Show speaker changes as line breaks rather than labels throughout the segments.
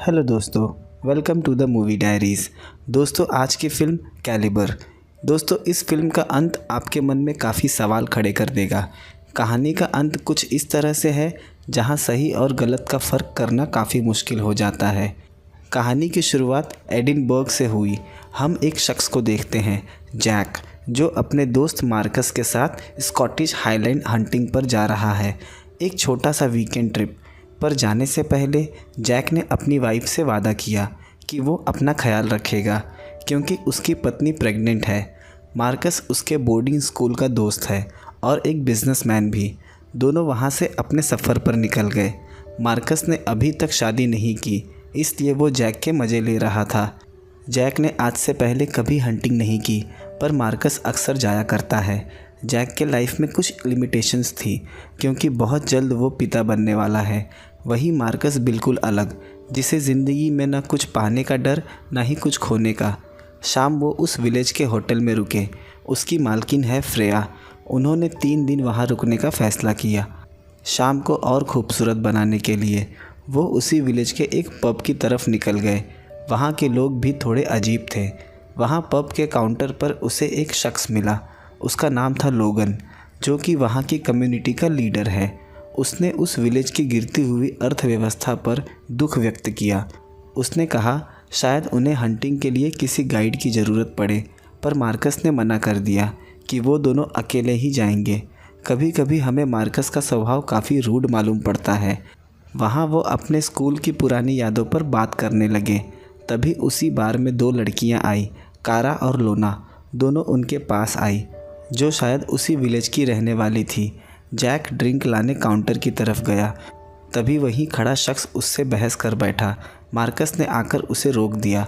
Hello दोस्तों, welcome to the movie diaries. दोस्तों, आज की फ़िल्म कैलिबर। दोस्तों, इस फिल्म का अंत आपके मन में काफ़ी सवाल खड़े कर देगा। कहानी का अंत कुछ इस तरह से है जहां सही और गलत का फ़र्क करना काफ़ी मुश्किल हो जाता है। कहानी की शुरुआत एडिनबर्ग से हुई। हम एक शख्स को देखते हैं, जैक, जो अपने दोस्त मार्कस के साथ स्कॉटिश हाईलैंड हंटिंग पर जा रहा है। एक छोटा सा वीकेंड ट्रिप पर जाने से पहले जैक ने अपनी वाइफ से वादा किया कि वो अपना ख्याल रखेगा क्योंकि उसकी पत्नी प्रेग्नेंट है। मार्कस उसके बोर्डिंग स्कूल का दोस्त है और एक बिजनेसमैन भी। दोनों वहाँ से अपने सफ़र पर निकल गए। मार्कस ने अभी तक शादी नहीं की, इसलिए वो जैक के मज़े ले रहा था। जैक ने आज से पहले कभी हंटिंग नहीं की, पर मार्कस अक्सर जाया करता है। जैक के लाइफ में कुछ लिमिटेशंस थी क्योंकि बहुत जल्द वो पिता बनने वाला है। वही मार्कस बिल्कुल अलग, जिसे ज़िंदगी में न कुछ पाने का डर न ही कुछ खोने का। शाम वो उस विलेज के होटल में रुके। उसकी मालकिन है फ्रेया। उन्होंने 3 दिन वहाँ रुकने का फ़ैसला किया। शाम को और खूबसूरत बनाने के लिए वो उसी विलेज के एक पब की तरफ निकल गए। वहाँ के लोग भी थोड़े अजीब थे। वहाँ पब के काउंटर पर उसे एक शख्स मिला। उसका नाम था लोगन, जो कि वहाँ की कम्युनिटी का लीडर है। उसने उस विलेज की गिरती हुई अर्थव्यवस्था पर दुख व्यक्त किया। उसने कहा शायद उन्हें हंटिंग के लिए किसी गाइड की ज़रूरत पड़े, पर मार्कस ने मना कर दिया कि वो दोनों अकेले ही जाएंगे। कभी कभी हमें मार्कस का स्वभाव काफ़ी रूड मालूम पड़ता है। वहाँ वो अपने स्कूल की पुरानी यादों पर बात करने लगे। तभी उसी बार में 2 लड़कियाँ आई, कारा और लोना। दोनों उनके पास आई, जो शायद उसी विलेज की रहने वाली थी। जैक ड्रिंक लाने काउंटर की तरफ गया। तभी वहीं खड़ा शख्स उससे बहस कर बैठा। मार्कस ने आकर उसे रोक दिया।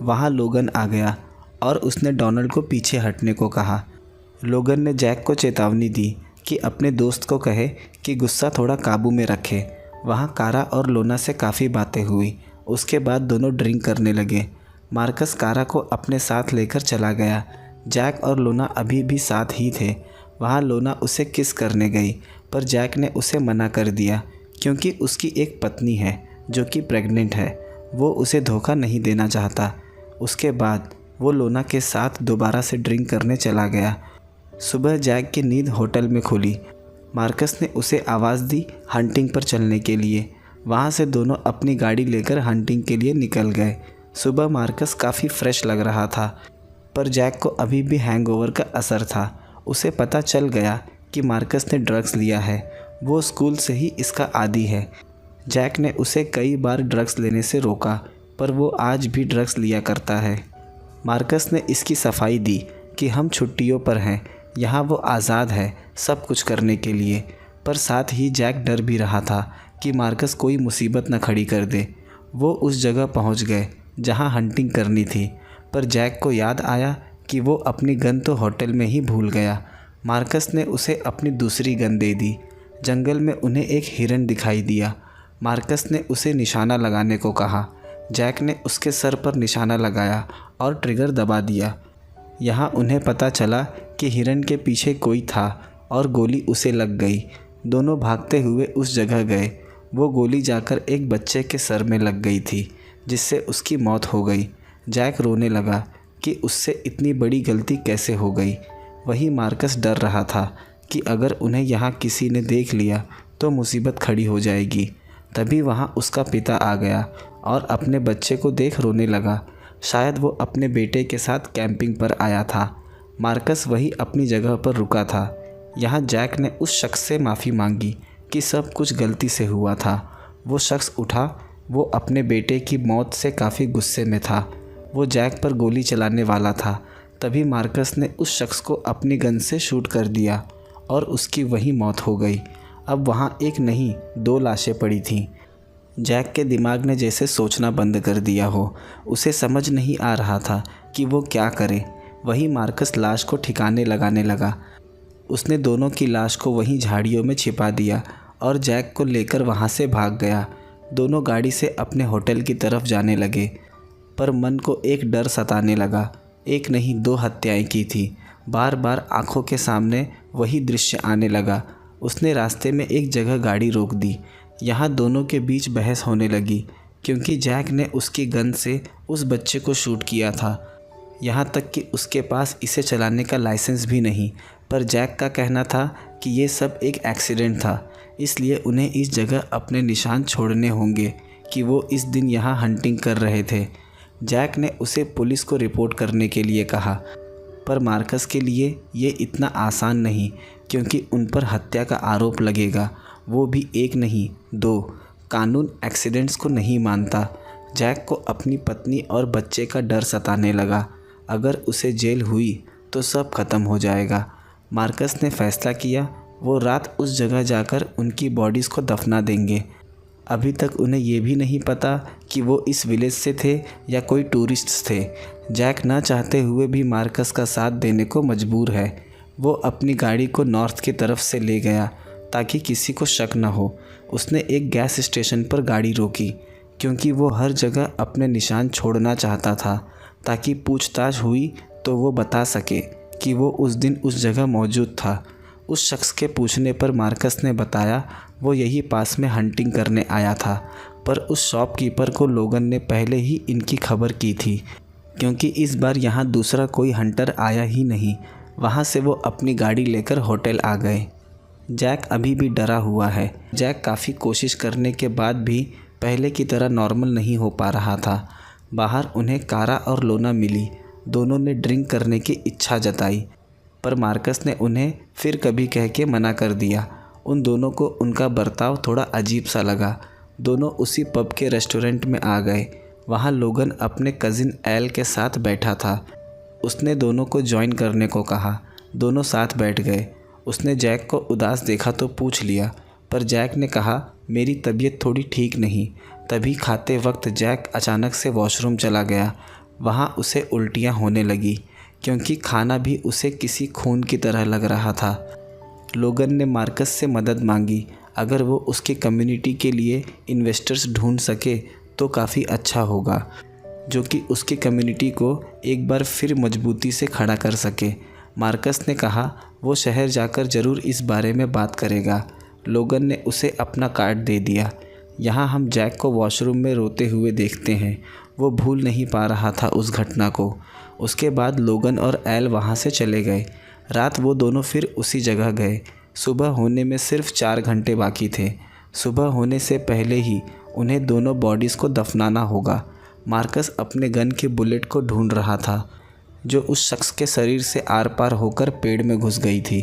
वहाँ लोगन आ गया और उसने डोनाल्ड को पीछे हटने को कहा। लोगन ने जैक को चेतावनी दी कि अपने दोस्त को कहे कि गुस्सा थोड़ा काबू में रखे। वहाँ कारा और लोना से काफ़ी बातें हुई। उसके बाद दोनों ड्रिंक करने लगे। मार्कस कारा को अपने साथ लेकर चला गया। जैक और लोना अभी भी साथ ही थे। वहाँ लोना उसे किस करने गई, पर जैक ने उसे मना कर दिया क्योंकि उसकी एक पत्नी है जो कि प्रेग्नेंट है। वो उसे धोखा नहीं देना चाहता। उसके बाद वो लोना के साथ दोबारा से ड्रिंक करने चला गया। सुबह जैक की नींद होटल में खुली। मार्कस ने उसे आवाज़ दी हंटिंग पर चलने के लिए। वहाँ से दोनों अपनी गाड़ी लेकर हंटिंग के लिए निकल गए। सुबह मार्कस काफ़ी फ्रेश लग रहा था, पर जैक को अभी भी हैंगओवर का असर था। उसे पता चल गया कि मार्कस ने ड्रग्स लिया है। वो स्कूल से ही इसका आदी है। जैक ने उसे कई बार ड्रग्स लेने से रोका, पर वो आज भी ड्रग्स लिया करता है। मार्कस ने इसकी सफाई दी कि हम छुट्टियों पर हैं, यहाँ वो आज़ाद है सब कुछ करने के लिए। पर साथ ही जैक डर भी रहा था कि मार्कस कोई मुसीबत न खड़ी कर दे। वो उस जगह पहुँच गए जहाँ हंटिंग करनी थी, पर जैक को याद आया कि वो अपनी गन तो होटल में ही भूल गया। मार्कस ने उसे अपनी दूसरी गन दे दी। जंगल में उन्हें एक हिरन दिखाई दिया। मार्कस ने उसे निशाना लगाने को कहा। जैक ने उसके सर पर निशाना लगाया और ट्रिगर दबा दिया। यहाँ उन्हें पता चला कि हिरन के पीछे कोई था और गोली उसे लग गई। दोनों भागते हुए उस जगह गए। वो गोली जाकर एक बच्चे के सर में लग गई थी, जिससे उसकी मौत हो गई। जैक रोने लगा कि उससे इतनी बड़ी गलती कैसे हो गई। वही मार्कस डर रहा था कि अगर उन्हें यहाँ किसी ने देख लिया तो मुसीबत खड़ी हो जाएगी। तभी वहाँ उसका पिता आ गया और अपने बच्चे को देख रोने लगा। शायद वो अपने बेटे के साथ कैंपिंग पर आया था। मार्कस वही अपनी जगह पर रुका था। यहाँ जैक ने उस शख्स से माफ़ी मांगी कि सब कुछ गलती से हुआ था। वो शख्स उठा। वो अपने बेटे की मौत से काफ़ी गुस्से में था। वो जैक पर गोली चलाने वाला था। तभी मार्कस ने उस शख्स को अपनी गन से शूट कर दिया और उसकी वहीं मौत हो गई। अब वहाँ एक नहीं 2 लाशें पड़ी थीं। जैक के दिमाग ने जैसे सोचना बंद कर दिया हो। उसे समझ नहीं आ रहा था कि वो क्या करे। वही मार्कस लाश को ठिकाने लगाने लगा। उसने दोनों की लाश को वहीं झाड़ियों में छिपा दिया और जैक को लेकर वहाँ से भाग गया। दोनों गाड़ी से अपने होटल की तरफ जाने लगे, पर मन को एक डर सताने लगा। एक नहीं 2 हत्याएं की थी। बार बार आंखों के सामने वही दृश्य आने लगा। उसने रास्ते में एक जगह गाड़ी रोक दी। यहाँ दोनों के बीच बहस होने लगी क्योंकि जैक ने उसकी गन से उस बच्चे को शूट किया था। यहाँ तक कि उसके पास इसे चलाने का लाइसेंस भी नहीं। पर जैक का कहना था कि ये सब एक एक्सीडेंट था, इसलिए उन्हें इस जगह अपने निशान छोड़ने होंगे कि वो इस दिन यहाँ हंटिंग कर रहे थे। जैक ने उसे पुलिस को रिपोर्ट करने के लिए कहा, पर मार्कस के लिए ये इतना आसान नहीं, क्योंकि उन पर हत्या का आरोप लगेगा, वो भी एक नहीं 2। कानून एक्सीडेंट्स को नहीं मानता। जैक को अपनी पत्नी और बच्चे का डर सताने लगा। अगर उसे जेल हुई तो सब खत्म हो जाएगा। मार्कस ने फैसला किया वो रात उस जगह जाकर उनकी बॉडीज़ को दफना देंगे। अभी तक उन्हें ये भी नहीं पता कि वो इस विलेज से थे या कोई टूरिस्ट्स थे। जैक ना चाहते हुए भी मार्कस का साथ देने को मजबूर है। वो अपनी गाड़ी को नॉर्थ की तरफ से ले गया ताकि किसी को शक न हो। उसने एक गैस स्टेशन पर गाड़ी रोकी, क्योंकि वो हर जगह अपने निशान छोड़ना चाहता था, ताकि पूछताछ हुई तो वो बता सके कि वो उस दिन उस जगह मौजूद था। उस शख्स के पूछने पर मार्कस ने बताया वो यही पास में हंटिंग करने आया था, पर उस शॉपकीपर को लोगन ने पहले ही इनकी खबर की थी, क्योंकि इस बार यहाँ दूसरा कोई हंटर आया ही नहीं। वहाँ से वो अपनी गाड़ी लेकर होटल आ गए। जैक अभी भी डरा हुआ है। जैक काफ़ी कोशिश करने के बाद भी पहले की तरह नॉर्मल नहीं हो पा रहा था। बाहर उन्हें कारा और लोना मिली। दोनों ने ड्रिंक करने की इच्छा जताई, पर मार्कस ने उन्हें फिर कभी कह के मना कर दिया। उन दोनों को उनका बर्ताव थोड़ा अजीब सा लगा। दोनों उसी पब के रेस्टोरेंट में आ गए। वहाँ लोगन अपने कज़िन एल के साथ बैठा था। उसने दोनों को ज्वाइन करने को कहा। दोनों साथ बैठ गए। उसने जैक को उदास देखा तो पूछ लिया, पर जैक ने कहा मेरी तबीयत थोड़ी ठीक नहीं। तभी खाते वक्त जैक अचानक से वॉशरूम चला गया। वहाँ उसे उल्टियाँ होने लगी, क्योंकि खाना भी उसे किसी खून की तरह लग रहा था। लोगन ने मार्कस से मदद मांगी। अगर वो उसकी कम्युनिटी के लिए इन्वेस्टर्स ढूंढ सके तो काफ़ी अच्छा होगा, जो कि उसकी कम्युनिटी को एक बार फिर मजबूती से खड़ा कर सके। मार्कस ने कहा वो शहर जाकर ज़रूर इस बारे में बात करेगा। लोगन ने उसे अपना कार्ड दे दिया। यहाँ हम जैक को वॉशरूम में रोते हुए देखते हैं। वो भूल नहीं पा रहा था उस घटना को। उसके बाद लोगन और एल वहाँ से चले गए। रात वो दोनों फिर उसी जगह गए। सुबह होने में सिर्फ 4 घंटे बाकी थे। सुबह होने से पहले ही उन्हें दोनों बॉडीज़ को दफनाना होगा। मार्कस अपने गन के बुलेट को ढूंढ रहा था, जो उस शख्स के शरीर से आर पार होकर पेड़ में घुस गई थी।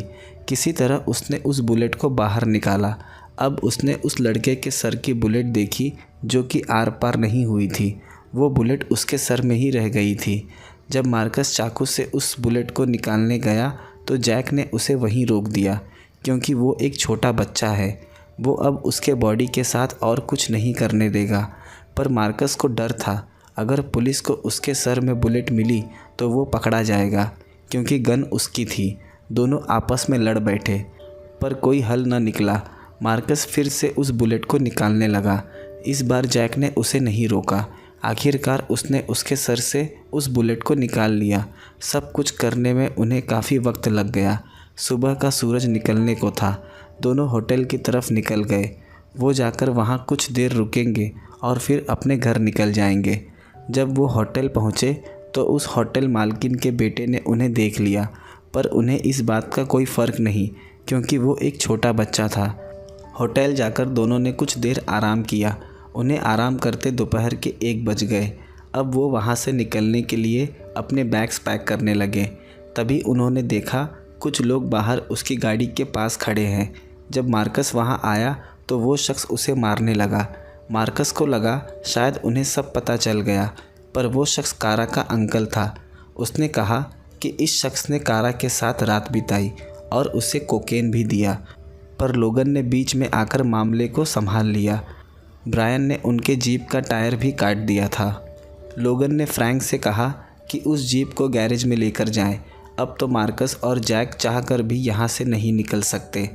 किसी तरह उसने उस बुलेट को बाहर निकाला। अब उसने उस लड़के के सर की बुलेट देखी, जो कि आर पार नहीं हुई थी। वो बुलेट उसके सर में ही रह गई थी। जब मार्कस चाकू से उस बुलेट को निकालने गया तो जैक ने उसे वहीं रोक दिया, क्योंकि वो एक छोटा बच्चा है। वो अब उसके बॉडी के साथ और कुछ नहीं करने देगा। पर मार्कस को डर था, अगर पुलिस को उसके सर में बुलेट मिली तो वो पकड़ा जाएगा, क्योंकि गन उसकी थी। दोनों आपस में लड़ बैठे, पर कोई हल न निकला। मार्कस फिर से उस बुलेट को निकालने लगा। इस बार जैक ने उसे नहीं रोका। आखिरकार उसने उसके सर से उस बुलेट को निकाल लिया। सब कुछ करने में उन्हें काफ़ी वक्त लग गया। सुबह का सूरज निकलने को था। दोनों होटल की तरफ निकल गए। वो जाकर वहाँ कुछ देर रुकेंगे और फिर अपने घर निकल जाएंगे। जब वो होटल पहुँचे तो उस होटल मालकिन के बेटे ने उन्हें देख लिया, पर उन्हें इस बात का कोई फ़र्क नहीं, क्योंकि वो एक छोटा बच्चा था। होटल जाकर दोनों ने कुछ देर आराम किया। उन्हें आराम करते दोपहर के 1 बज गए। अब वो वहाँ से निकलने के लिए अपने बैग्स पैक करने लगे। तभी उन्होंने देखा कुछ लोग बाहर उसकी गाड़ी के पास खड़े हैं। जब मार्कस वहाँ आया तो वो शख्स उसे मारने लगा। मार्कस को लगा शायद उन्हें सब पता चल गया, पर वो शख्स कारा का अंकल था। उसने कहा कि इस शख्स ने कारा के साथ रात बिताई और उसे कोकेन भी दिया, पर लोगन ने बीच में आकर मामले को संभाल लिया। ब्रायन ने उनके जीप का टायर भी काट दिया था। लोगन ने फ्रैंक से कहा कि उस जीप को गैरेज में लेकर जाएं। अब तो मार्कस और जैक चाहकर भी यहाँ से नहीं निकल सकते।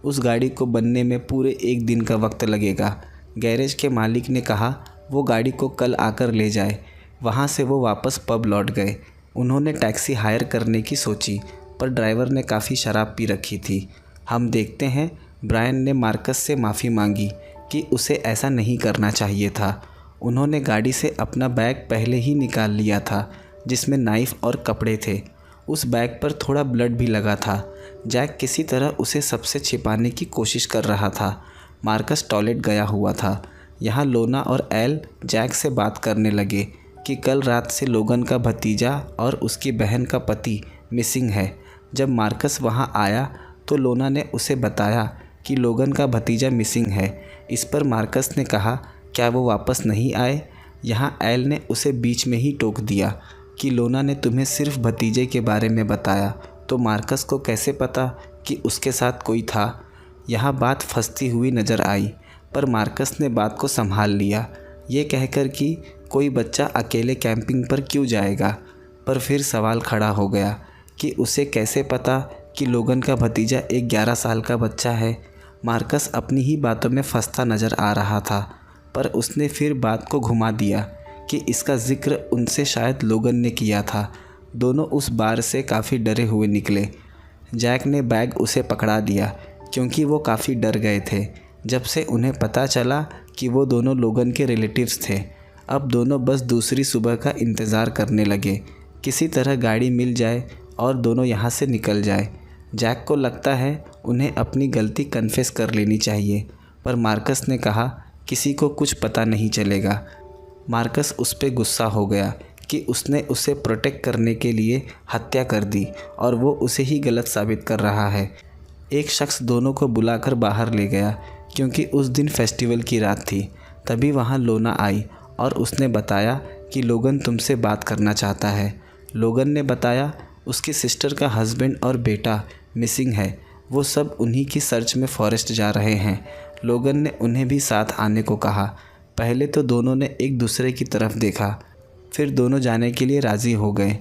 उस गाड़ी को बनने में पूरे 1 दिन का वक्त लगेगा। गैरेज के मालिक ने कहा वो गाड़ी को कल आकर ले जाए। वहाँ से वो वापस पब लौट गए। उन्होंने टैक्सी हायर करने की सोची, पर ड्राइवर ने काफ़ी शराब पी रखी थी। हम देखते हैं ब्रायन ने मार्कस से माफ़ी मांगी कि उसे ऐसा नहीं करना चाहिए था। उन्होंने गाड़ी से अपना बैग पहले ही निकाल लिया था जिसमें नाइफ़ और कपड़े थे। उस बैग पर थोड़ा ब्लड भी लगा था। जैक किसी तरह उसे सबसे छिपाने की कोशिश कर रहा था। मार्कस टॉयलेट गया हुआ था। यहाँ लोना और एल जैक से बात करने लगे कि कल रात से लोगन का भतीजा और उसकी बहन का पति मिसिंग है। जब मार्कस वहाँ आया तो लोना ने उसे बताया कि लोगन का भतीजा मिसिंग है। इस पर मार्कस ने कहा, क्या वो वापस नहीं आए? यहाँ एल ने उसे बीच में ही टोक दिया कि लोना ने तुम्हें सिर्फ भतीजे के बारे में बताया, तो मार्कस को कैसे पता कि उसके साथ कोई था? यहाँ बात फंसती हुई नज़र आई, पर मार्कस ने बात को संभाल लिया, ये कहकर कि कोई बच्चा अकेले कैंपिंग पर क्यों जाएगा। पर फिर सवाल खड़ा हो गया कि उसे कैसे पता कि लोगन का भतीजा एक 11 साल का बच्चा है। मार्कस अपनी ही बातों में फंसता नज़र आ रहा था, पर उसने फिर बात को घुमा दिया कि इसका जिक्र उनसे शायद लोगन ने किया था। दोनों उस बार से काफ़ी डरे हुए निकले। जैक ने बैग उसे पकड़ा दिया क्योंकि वो काफ़ी डर गए थे जब से उन्हें पता चला कि वो दोनों लोगन के रिलेटिव्स थे। अब दोनों बस दूसरी सुबह का इंतज़ार करने लगे, किसी तरह गाड़ी मिल जाए और दोनों यहाँ से निकल जाए। जैक को लगता है उन्हें अपनी गलती कन्फेस कर लेनी चाहिए, पर मार्कस ने कहा किसी को कुछ पता नहीं चलेगा। मार्कस उस पर गुस्सा हो गया कि उसने उसे प्रोटेक्ट करने के लिए हत्या कर दी और वो उसे ही गलत साबित कर रहा है। एक शख्स दोनों को बुलाकर बाहर ले गया क्योंकि उस दिन फेस्टिवल की रात थी। तभी वहाँ लोना आई और उसने बताया कि लोगन तुमसे बात करना चाहता है। लोगन ने बताया उसकी सिस्टर का हस्बैंड और बेटा मिसिंग है। वो सब उन्हीं की सर्च में फॉरेस्ट जा रहे हैं। लोगन ने उन्हें भी साथ आने को कहा। पहले तो दोनों ने एक दूसरे की तरफ देखा, फिर दोनों जाने के लिए राज़ी हो गए।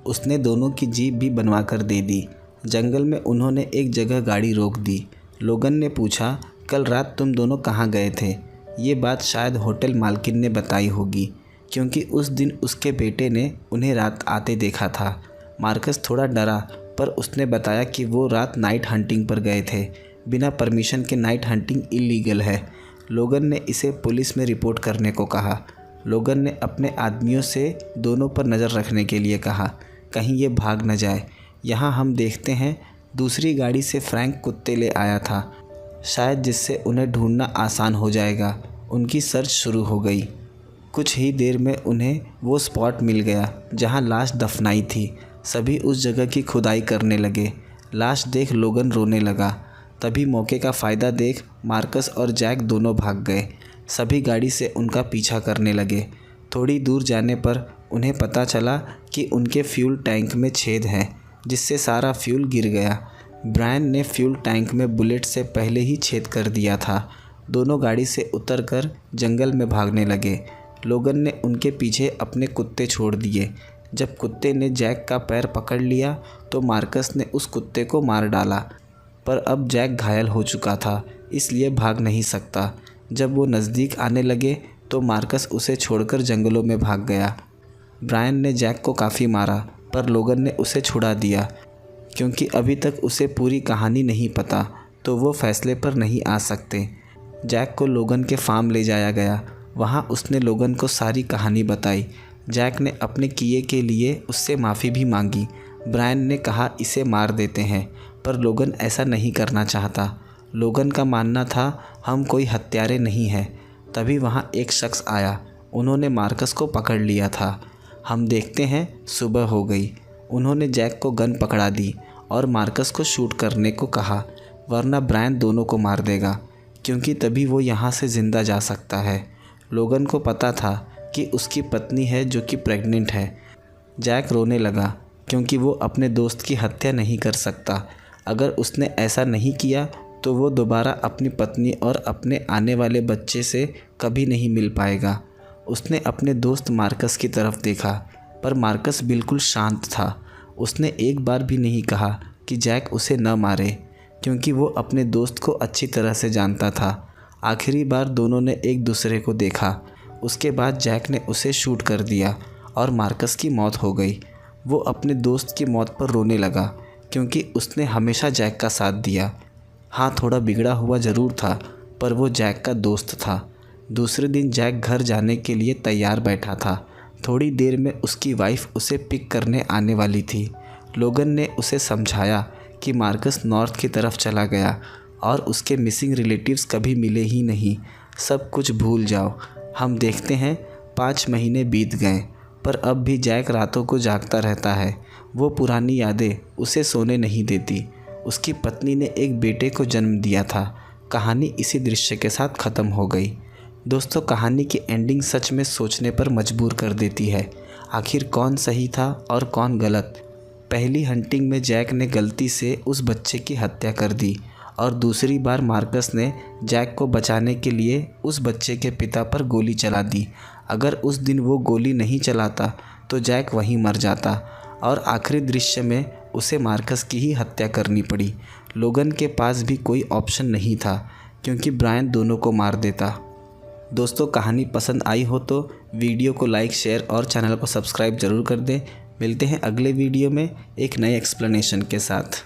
उसने दोनों की जीप भी बनवा कर दे दी। जंगल में उन्होंने एक जगह गाड़ी रोक दी। लोगन ने पूछा, कल रात तुम दोनों कहाँ गए थे? ये बात शायद होटल मालकिन ने बताई होगी क्योंकि उस दिन उसके बेटे ने उन्हें रात आते देखा था। मार्कस थोड़ा डरा, पर उसने बताया कि वो रात नाइट हंटिंग पर गए थे। बिना परमिशन के नाइट हंटिंग इलीगल है। लोगन ने इसे पुलिस में रिपोर्ट करने को कहा। लोगन ने अपने आदमियों से दोनों पर नज़र रखने के लिए कहा, कहीं ये भाग न जाए। यहाँ हम देखते हैं दूसरी गाड़ी से फ्रैंक कुत्ते ले आया था, शायद जिससे उन्हें ढूंढना आसान हो जाएगा। उनकी सर्च शुरू हो गई। कुछ ही देर में उन्हें वो स्पॉट मिल गया जहाँ लाश दफनाई थी। सभी उस जगह की खुदाई करने लगे। लाश देख लोगन रोने लगा। तभी मौके का फ़ायदा देख मार्कस और जैक दोनों भाग गए। सभी गाड़ी से उनका पीछा करने लगे। थोड़ी दूर जाने पर उन्हें पता चला कि उनके फ्यूल टैंक में छेद है जिससे सारा फ्यूल गिर गया। ब्रायन ने फ्यूल टैंक में बुलेट से पहले ही छेद कर दिया था। दोनों गाड़ी से उतरकर जंगल में भागने लगे। लोगन ने उनके पीछे अपने कुत्ते छोड़ दिए। जब कुत्ते ने जैक का पैर पकड़ लिया तो मार्कस ने उस कुत्ते को मार डाला, पर अब जैक घायल हो चुका था इसलिए भाग नहीं सकता। जब वो नज़दीक आने लगे तो मार्कस उसे छोड़कर जंगलों में भाग गया। ब्रायन ने जैक को काफ़ी मारा, पर लोगन ने उसे छुड़ा दिया क्योंकि अभी तक उसे पूरी कहानी नहीं पता, तो वो फैसले पर नहीं आ सकते। जैक को लोगन के फार्म ले जाया गया। वहाँ उसने लोगन को सारी कहानी बताई। जैक ने अपने किए के लिए उससे माफ़ी भी मांगी। ब्रायन ने कहा इसे मार देते हैं, पर लोगन ऐसा नहीं करना चाहता। लोगन का मानना था हम कोई हत्यारे नहीं हैं। तभी वहाँ एक शख्स आया। उन्होंने मार्कस को पकड़ लिया था। हम देखते हैं सुबह हो गई। उन्होंने जैक को गन पकड़ा दी और मार्कस को शूट करने को कहा, वरना ब्रायन दोनों को मार देगा क्योंकि तभी वो यहाँ से ज़िंदा जा सकता है। लोगन को पता था कि उसकी पत्नी है जो कि प्रेग्नेंट है। जैक रोने लगा क्योंकि वो अपने दोस्त की हत्या नहीं कर सकता। अगर उसने ऐसा नहीं किया तो वो दोबारा अपनी पत्नी और अपने आने वाले बच्चे से कभी नहीं मिल पाएगा। उसने अपने दोस्त मार्कस की तरफ देखा, पर मार्कस बिल्कुल शांत था। उसने एक बार भी नहीं कहा कि जैक उसे न मारे क्योंकि वो अपने दोस्त को अच्छी तरह से जानता था। आखिरी बार दोनों ने एक दूसरे को देखा। उसके बाद जैक ने उसे शूट कर दिया और मार्कस की मौत हो गई। वो अपने दोस्त की मौत पर रोने लगा क्योंकि उसने हमेशा जैक का साथ दिया। हाँ, थोड़ा बिगड़ा हुआ ज़रूर था, पर वो जैक का दोस्त था। दूसरे दिन जैक घर जाने के लिए तैयार बैठा था। थोड़ी देर में उसकी वाइफ उसे पिक करने आने वाली थी। लोगन ने उसे समझाया कि मार्कस नॉर्थ की तरफ चला गया और उसके मिसिंग रिलेटिव्स कभी मिले ही नहीं। सब कुछ भूल जाओ। हम देखते हैं 5 महीने बीत गए, पर अब भी जैक रातों को जागता रहता है। वो पुरानी यादें उसे सोने नहीं देती। उसकी पत्नी ने एक बेटे को जन्म दिया था। कहानी इसी दृश्य के साथ ख़त्म हो गई। दोस्तों, कहानी की एंडिंग सच में सोचने पर मजबूर कर देती है। आखिर कौन सही था और कौन गलत? पहली हंटिंग में जैक ने गलती से उस बच्चे की हत्या कर दी और दूसरी बार मार्कस ने जैक को बचाने के लिए उस बच्चे के पिता पर गोली चला दी। अगर उस दिन वो गोली नहीं चलाता तो जैक वहीं मर जाता और आखिरी दृश्य में उसे मार्कस की ही हत्या करनी पड़ी। लोगन के पास भी कोई ऑप्शन नहीं था क्योंकि ब्रायन दोनों को मार देता। दोस्तों, कहानी पसंद आई हो तो वीडियो को लाइक, शेयर और चैनल को सब्सक्राइब ज़रूर कर दें। मिलते हैं अगले वीडियो में एक नए एक्सप्लेनेशन के साथ।